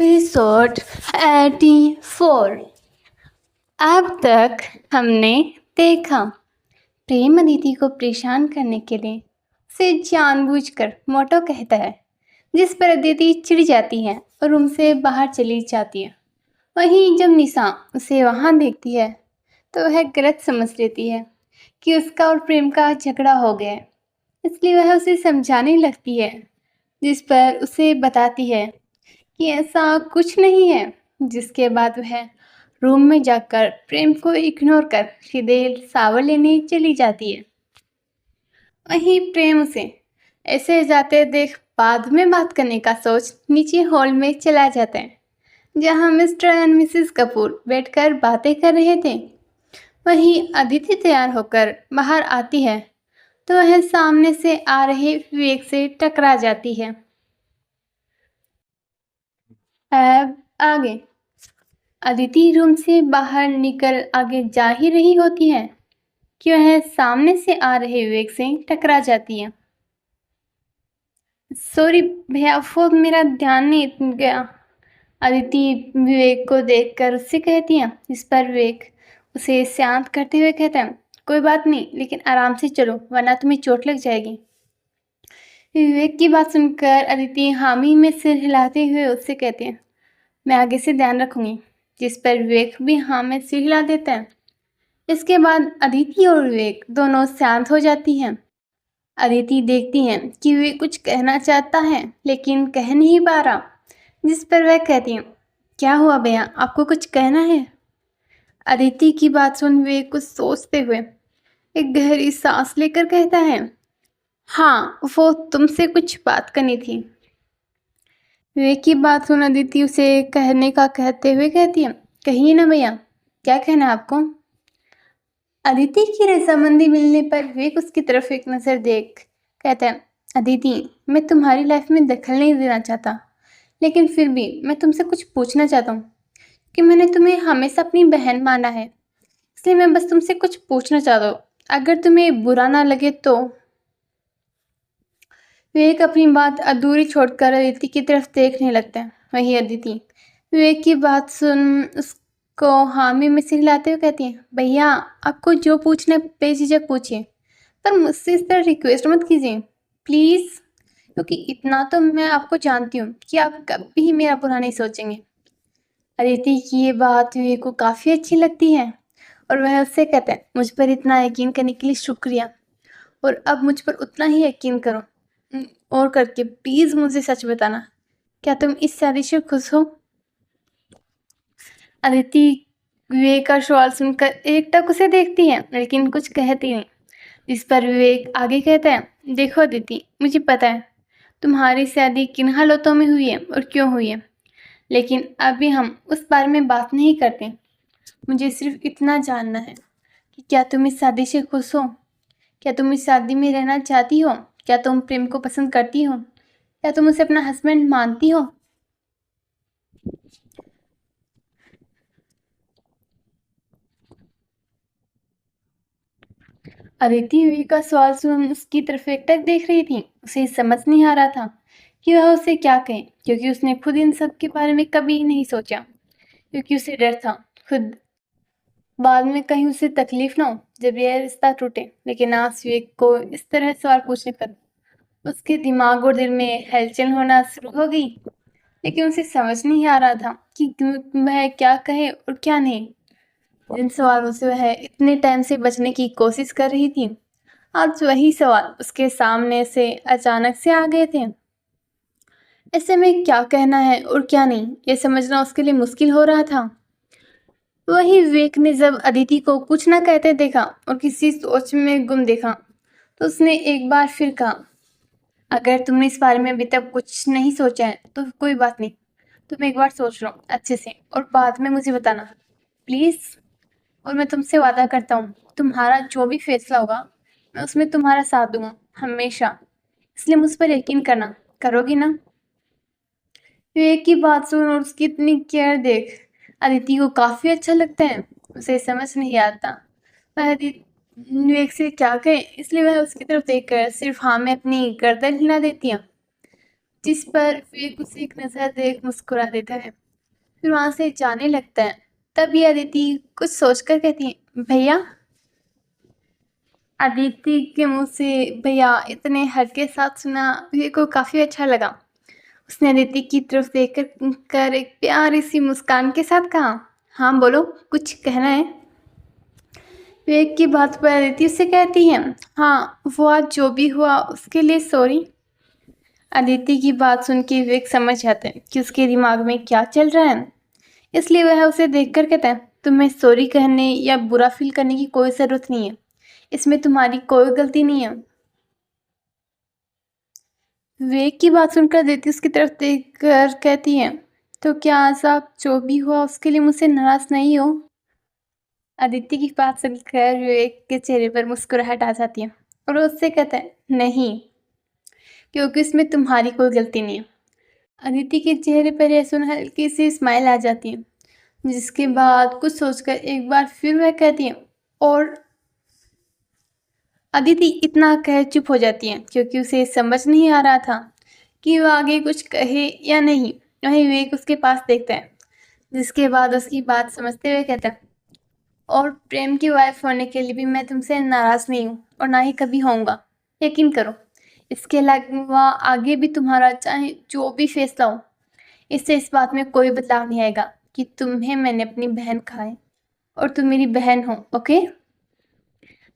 Episode 84। अब तक हमने देखा प्रेम अदिति को परेशान करने के लिए उसे जानबूझकर मोटो कहता है, जिस पर अदिति चिढ़ जाती है और रूम से बाहर चली जाती है। वहीं जब निशा उसे वहां देखती है तो वह गलत समझ लेती है कि उसका और प्रेम का झगड़ा हो गया है, इसलिए वह उसे समझाने लगती है, जिस पर उसे बताती है कि ऐसा कुछ नहीं है। जिसके बाद वह रूम में जाकर प्रेम को इग्नोर कर सीधे शावर लेने चली जाती है। वहीं प्रेम उसे ऐसे जाते देख बाद में बात करने का सोच नीचे हॉल में चला जाता है, जहां मिस्टर एंड मिसेस कपूर बैठकर बातें कर रहे थे। वहीं अदिति तैयार होकर बाहर आती है तो वह सामने से आ रहे विवेक से टकरा जाती है। अब आगे अदिति रूम से बाहर निकल आगे जा ही रही होती है कि वह सामने से आ रहे विवेक से टकरा जाती है। सॉरी भैया, वो मेरा ध्यान नहीं गया। अदिति विवेक को देखकर उससे कहती है, जिस पर विवेक उसे शांत करते हुए कहता है, कोई बात नहीं, लेकिन आराम से चलो वरना तुम्हें चोट लग जाएगी। विवेक की बात सुनकर अदिति हामी में सिर हिलाते हुए उससे कहती है, मैं आगे से ध्यान रखूंगी। जिस पर विवेक भी हाँ में सिर हिला देता है। इसके बाद अदिति और विवेक दोनों शांत हो जाती हैं। अदिति देखती है कि विवेक कुछ कहना चाहता है लेकिन कह नहीं पा रहा, जिस पर वह कहती है, क्या हुआ भैया, आपको कुछ कहना है? अदिति की बात सुन विवेक कुछ सोचते हुए एक गहरी सांस लेकर कहता है, हाँ, वो तुमसे कुछ बात करनी थी। विवेक की बात सुन अदिति उसे कहने का कहते हुए कहती है, कहिए ना भैया, क्या कहना है आपको? अदिति की रजामंदी मिलने पर विवेक उसकी तरफ एक नज़र देख कहता है, अदिति, मैं तुम्हारी लाइफ में दखल नहीं देना चाहता, लेकिन फिर भी मैं तुमसे कुछ पूछना चाहता हूँ कि मैंने तुम्हें हमेशा अपनी बहन माना है, इसलिए मैं बस तुमसे कुछ पूछना चाहता हूँ, अगर तुम्हें बुरा ना लगे तो। विवेक अपनी बात अधूरी छोड़कर अदिति की तरफ देखने लगता है। वही अदिति विवेक की बात सुन उसको हामी में सिर हिलाते हुए कहती है, भैया, आपको जो पूछना है बेझिझक पूछिए, पर मुझसे इस तरह रिक्वेस्ट मत कीजिए प्लीज़, क्योंकि इतना तो मैं आपको जानती हूँ कि आप कभी भी मेरा बुरा नहीं सोचेंगे। अदिति की ये बात विवेक को काफ़ी अच्छी लगती है और वह उससे कहता है, मुझ पर इतना यकीन करने के लिए शुक्रिया, और अब मुझ पर उतना ही यकीन करो और करके प्लीज़ मुझे सच बताना, क्या तुम इस शादी से खुश हो? अदिति विवेक का सवाल सुनकर एकटक उसे देखती है लेकिन कुछ कहती नहीं, जिस पर विवेक आगे कहता है, देखो अदिति, मुझे पता है तुम्हारी शादी किन हालातों में हुई है और क्यों हुई है, लेकिन अभी हम उस बारे में बात नहीं करते। मुझे सिर्फ इतना जानना है कि क्या तुम इस शादी से खुश हो? क्या तुम इस शादी में रहना चाहती हो? क्या तुम प्रेम को पसंद करती हो? क्या तुम उसे अपना हस्बैंड मानती हो? अदिति विवेक का सवाल सुन उसकी तरफ एकटक देख रही थी। उसे समझ नहीं आ रहा था कि वह उसे क्या कहे, क्योंकि उसने खुद इन सब के बारे में कभी नहीं सोचा, क्योंकि उसे डर था खुद बाद में कहीं उसे तकलीफ ना हो जब यह रिश्ता टूटे। लेकिन आज विवेक को इस तरह सवाल पूछने पर उसके दिमाग और दिल में हलचल होना शुरू हो गई, लेकिन उसे समझ नहीं आ रहा था कि वह क्या कहे और क्या नहीं। जिन सवालों से वह इतने टाइम से बचने की कोशिश कर रही थी, आज वही सवाल उसके सामने से अचानक से आ गए थे। ऐसे में क्या कहना है और क्या नहीं, ये समझना उसके लिए मुश्किल हो रहा था। वही विवेक ने जब अदिति को कुछ न कहते देखा और किसी सोच में गुम देखा, तो उसने एक बार फिर कहा, अगर तुमने इस बारे में अभी तक कुछ नहीं सोचा है तो कोई बात नहीं, तुम एक बार सोच लो अच्छे से और बाद में मुझे बताना प्लीज़। और मैं तुमसे वादा करता हूँ, तुम्हारा जो भी फैसला होगा मैं उसमें तुम्हारा साथ दूंगा हमेशा, इसलिए मुझ पर यकीन करना, करोगी ना? विवेक की बात सुन और उसकी इतनी केयर देख अदिति को काफ़ी अच्छा लगता है। उसे समझ नहीं आता वह विवेक से क्या कहे, इसलिए वह उसकी तरफ देखकर सिर्फ हाँ में अपनी गर्दन हिला देती है। जिस पर विवेक उसे एक नज़र देख मुस्कुरा देता है, फिर वहाँ से जाने लगता है। तभी अदिति कुछ सोचकर कहती है, भैया। अदिति के मुँह से भैया इतने हल्के के साथ सुना विवेक को काफ़ी अच्छा लगा। उसने अदिति की तरफ देखकर एक प्यारी सी मुस्कान के साथ कहा, हाँ बोलो, कुछ कहना है? विवेक की बात पर अदिति उससे कहती है, हाँ वो आज जो भी हुआ उसके लिए सॉरी। अदिति की बात सुन के विवेक समझ जाता है कि उसके दिमाग में क्या चल रहा है, इसलिए वह उसे देखकर कहता है, तुम्हें सॉरी कहने या बुरा फील करने की कोई ज़रूरत नहीं है, इसमें तुम्हारी कोई गलती नहीं है। विवेक की बात सुनकर अदिति उसकी तरफ देखकर कहती है, तो क्या आज आप जो भी हुआ उसके लिए मुझसे नाराज़ नहीं हो? अदिति की बात सुनकर विवेक के चेहरे पर मुस्कुराहट आ जाती है और वो उससे कहता है, नहीं, क्योंकि इसमें तुम्हारी कोई गलती नहीं है। अदिति के चेहरे पर यह सुन हल्की सी स्माइल आ जाती है, जिसके बाद कुछ सोचकर एक बार फिर वह कहती है, और अदिति इतना कह चुप हो जाती है क्योंकि उसे समझ नहीं आ रहा था कि वह आगे कुछ कहे या नहीं। वहीं विवेक उसके पास देखता है, जिसके बाद उसकी बात समझते हुए कहता है, और प्रेम की वाइफ होने के लिए भी मैं तुमसे नाराज़ नहीं हूँ और ना ही कभी होऊंगा, यकीन करो। इसके अलावा आगे भी तुम्हारा चाहे जो भी फैसला हो, इससे इस बात में कोई बदलाव नहीं आएगा कि तुम्हें मैंने अपनी बहन कहा है और तुम मेरी बहन हो, ओके?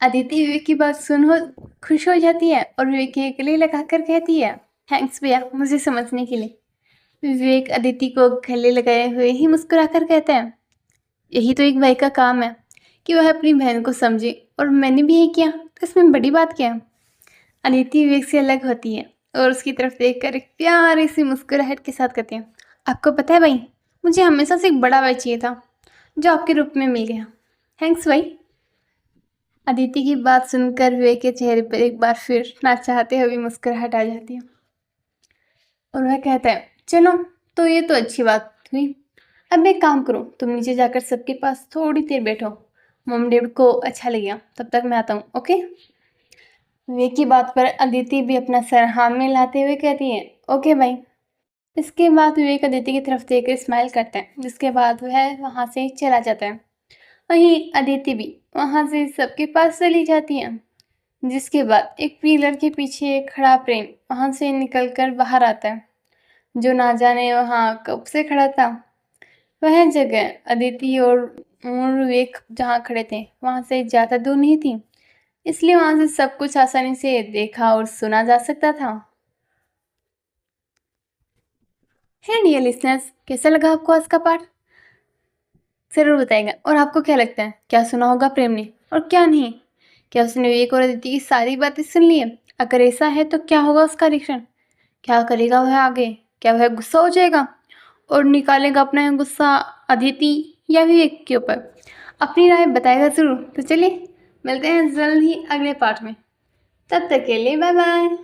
अदिति विवेक की बात सुन हो खुश हो जाती है और विवेक के गले लगाकर कहती है, थैंक्स भैया मुझे समझने के लिए। विवेक अदिति को गले लगाए हुए ही मुस्कुराकर कहता है, यही तो एक भाई का काम है कि वह अपनी बहन को समझे, और मैंने भी यही किया, तो इसमें बड़ी बात क्या है? अदिति विवेक से अलग होती है और उसकी तरफ देखकर एक प्यारी सी मुस्कुराहट के साथ कहती है, आपको पता है भाई, मुझे हमेशा से एक बड़ा भाई चाहिए था जो आपके रूप में मिल गया, थैंक्स भाई। अदिति की बात सुनकर विवेक के चेहरे पर एक बार फिर ना चाहते हुए मुस्कुराहट आ जाती है और वह कहता है, चलो तो ये तो अच्छी बात हुई। अब एक काम करो, तुम नीचे जाकर सबके पास थोड़ी देर बैठो, मॉम डैड को अच्छा लगेगा, तब तक मैं आता हूँ, ओके? विवेक की बात पर अदिति भी अपना सर हाँ में लाते हुए कहती है, ओके भाई। इसके बाद विवेक अदिति की तरफ देखकर स्माइल करता है, जिसके बाद वह वहाँ से चला जाता है। वहीं अदिति भी वहाँ से सबके पास चली जाती है, जिसके बाद एक पिलर के पीछे खड़ा प्रेम वहाँ से निकलकर बाहर आता है, जो ना जाने वहाँ कब से खड़ा था। वह जगह अदिति और विवेक जहाँ खड़े थे वहाँ से ज़्यादा दूर नहीं थी, इसलिए वहाँ से सब कुछ आसानी से देखा और सुना जा सकता था। है डियर लिसनर्स, कैसा लगा आपको आज का पाठ? ज़रूर बताएगा। और आपको क्या लगता है, क्या सुना होगा प्रेम ने और क्या नहीं? क्या उसने विवेक और अदिति की सारी बातें सुन ली है? अगर ऐसा है तो क्या होगा उसका रिएक्शन? क्या करेगा वह आगे? क्या वह गुस्सा हो जाएगा और निकालेगा अपना यह गुस्सा अदिति या विवेक के ऊपर? अपनी राय बताएगा ज़रूर। तो चलिए मिलते हैं जल्द ही अगले पार्ट में, तब तक के लिए बाय बाय।